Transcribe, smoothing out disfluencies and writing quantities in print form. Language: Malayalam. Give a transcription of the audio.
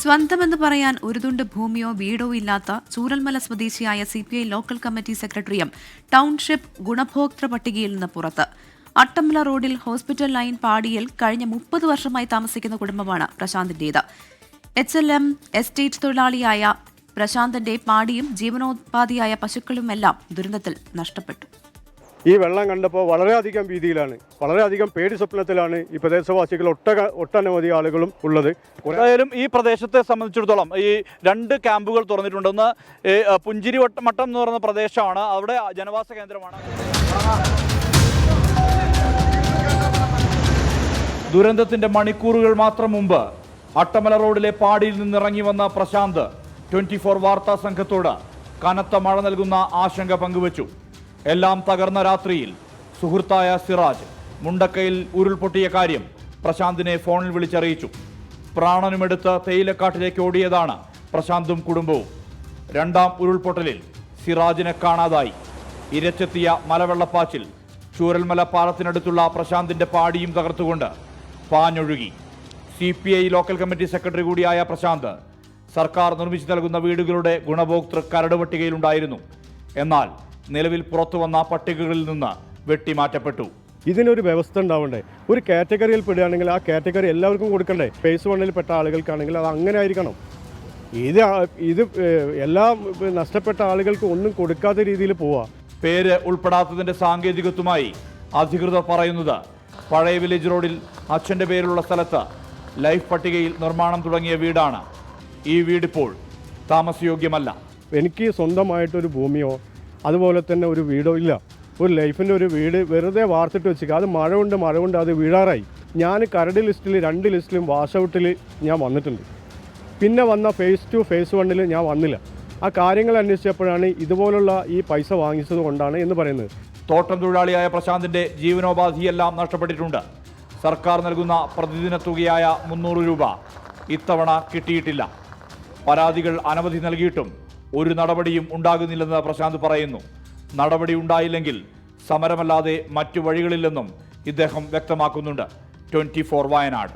സ്വന്തമെന്ന് പറയാൻ ഒരു തുണ്ട് ഭൂമിയോ വീടോ ഇല്ലാത്ത ചൂരൽമല സ്വദേശിയായ CPI ലോക്കൽ കമ്മിറ്റി സെക്രട്ടറിയും ടൗൺഷിപ്പ് ഗുണഭോക്തൃ പട്ടികയിൽ നിന്ന് പുറത്ത്. അട്ടമല റോഡിൽ ഹോസ്പിറ്റൽ ലൈൻ പാടിയിൽ കഴിഞ്ഞ 30 വർഷമായി താമസിക്കുന്ന കുടുംബമാണ് പ്രശാന്തിന്റേത്. HLM എസ്റ്റേറ്റ് തൊഴിലാളിയായ പ്രശാന്തന്റെ പാടിയും ജീവനോപാധിയായ പശുക്കളുമെല്ലാം ദുരന്തത്തിൽ നഷ്ടപ്പെട്ടു. ഈ വെള്ളം കണ്ടപ്പോൾ വളരെയധികം ഭീതിയിലാണ്, വളരെയധികം പേടി സ്വപ്നത്തിലാണ് ഈ പ്രദേശവാസികൾ ഒട്ടനവധി ആളുകളും ഉള്ളത്. എന്തായാലും ഈ പ്രദേശത്തെ സംബന്ധിച്ചിടത്തോളം ഈ 2 ക്യാമ്പുകൾ തുറന്നിട്ടുണ്ട്. ഒന്ന് പുഞ്ചിരി മട്ടം എന്ന് പറയുന്ന പ്രദേശമാണ്, അവിടെ ജനവാസ കേന്ദ്രമാണ്. ദുരന്തത്തിന്റെ മണിക്കൂറുകൾ മാത്രം മുമ്പ് അട്ടമല റോഡിലെ പാടിയിൽ നിന്നിറങ്ങി വന്ന പ്രശാന്ത് 24 വാർത്താ സംഘത്തോട് കനത്ത മഴ നൽകുന്ന ആശങ്ക പങ്കുവച്ചു. എല്ലാം തകർന്ന രാത്രിയിൽ സുഹൃത്തായ സിറാജ് മുണ്ടക്കയിൽ ഉരുൾപൊട്ടിയ കാര്യം പ്രശാന്തിനെ ഫോണിൽ വിളിച്ചറിയിച്ചു. പ്രാണനുമെടുത്ത് തേയിലക്കാട്ടിലേക്ക് ഓടിയതാണ് പ്രശാന്തും കുടുംബവും. 2ാം ഉരുൾപൊട്ടലിൽ സിറാജിനെ കാണാതായി. ഇരച്ചെത്തിയ മലവെള്ളപ്പാച്ചിൽ ചൂരൽമല പാലത്തിനടുത്തുള്ള പ്രശാന്തിന്റെ പാടിയും തകർത്തുകൊണ്ട് പാഞ്ഞൊഴുകി. CPI ലോക്കൽ കമ്മിറ്റി സെക്രട്ടറി കൂടിയായ പ്രശാന്ത് സർക്കാർ നിർമ്മിച്ചു നൽകുന്ന വീടുകളുടെ ഗുണഭോക്തൃ കരട് പട്ടികയിലുണ്ടായിരുന്നു. എന്നാൽ നിലവിൽ പുറത്തു വന്ന പട്ടികകളിൽ നിന്ന് വെട്ടിമാറ്റപ്പെട്ടു. ഇതിനൊരു വ്യവസ്ഥ ഉണ്ടാവണ്ടേ? ഒരു കാറ്റഗറിയിൽ പെടുകയാണെങ്കിൽ ആ കാറ്റഗറി എല്ലാവർക്കും കൊടുക്കണ്ടേ? ഫേസ് 1 പെട്ട ആളുകൾക്കാണെങ്കിൽ അത് അങ്ങനെ ആയിരിക്കണം. ഇത് എല്ലാം നഷ്ടപ്പെട്ട ആളുകൾക്ക് ഒന്നും കൊടുക്കാത്ത രീതിയിൽ പോവാ. പേര് ഉൾപ്പെടാത്തതിന്റെ സാങ്കേതികത്വമായി അധികൃതർ പറയുന്നത് പഴയ വില്ലേജ് റോഡിൽ അച്ഛൻ്റെ പേരിലുള്ള സ്ഥലത്ത് ലൈഫ് പട്ടികയിൽ നിർമ്മാണം തുടങ്ങിയ വീടാണ്. ഈ വീടിപ്പോൾ താമസയോഗ്യമല്ല. എനിക്ക് സ്വന്തമായിട്ടൊരു ഭൂമിയോ അതുപോലെ തന്നെ ഒരു വീടോ ഇല്ല. ഒരു ലൈഫിൻ്റെ ഒരു വീട് വെറുതെ വാർത്തിട്ട് വെച്ചിരിക്കുക. അത് മഴ കൊണ്ട് അത് വീഴാറായി. ഞാൻ കരട് ലിസ്റ്റിൽ 2 ലിസ്റ്റിലും വാഷ് ഔട്ടിൽ ഞാൻ വന്നിട്ടുണ്ട്. പിന്നെ വന്ന ഫേസ് 2 ഫേസ് 1 ഞാൻ വന്നില്ല. ആ കാര്യങ്ങൾ അന്വേഷിച്ചപ്പോഴാണ് ഇതുപോലുള്ള ഈ പൈസ വാങ്ങിച്ചത് കൊണ്ടാണ് എന്ന് പറയുന്നത്. തോട്ടം തൊഴിലാളിയായ പ്രശാന്തിന്റെ ജീവനോപാധിയെല്ലാം നഷ്ടപ്പെട്ടിട്ടുണ്ട്. സർക്കാർ നൽകുന്ന പ്രതിദിന തുകയായ 300 രൂപ ഇത്തവണ കിട്ടിയിട്ടില്ല. പരാതികൾ അനവധി നൽകിയിട്ടും ഒരു നടപടിയും ഉണ്ടാകുന്നില്ലെന്ന് പ്രശാന്ത് പറയുന്നു. നടപടി ഉണ്ടായില്ലെങ്കിൽ സമരമല്ലാതെ മറ്റു വഴികളില്ലെന്നും ഇദ്ദേഹം വ്യക്തമാക്കുന്നുണ്ട്. 24 വയനാട്.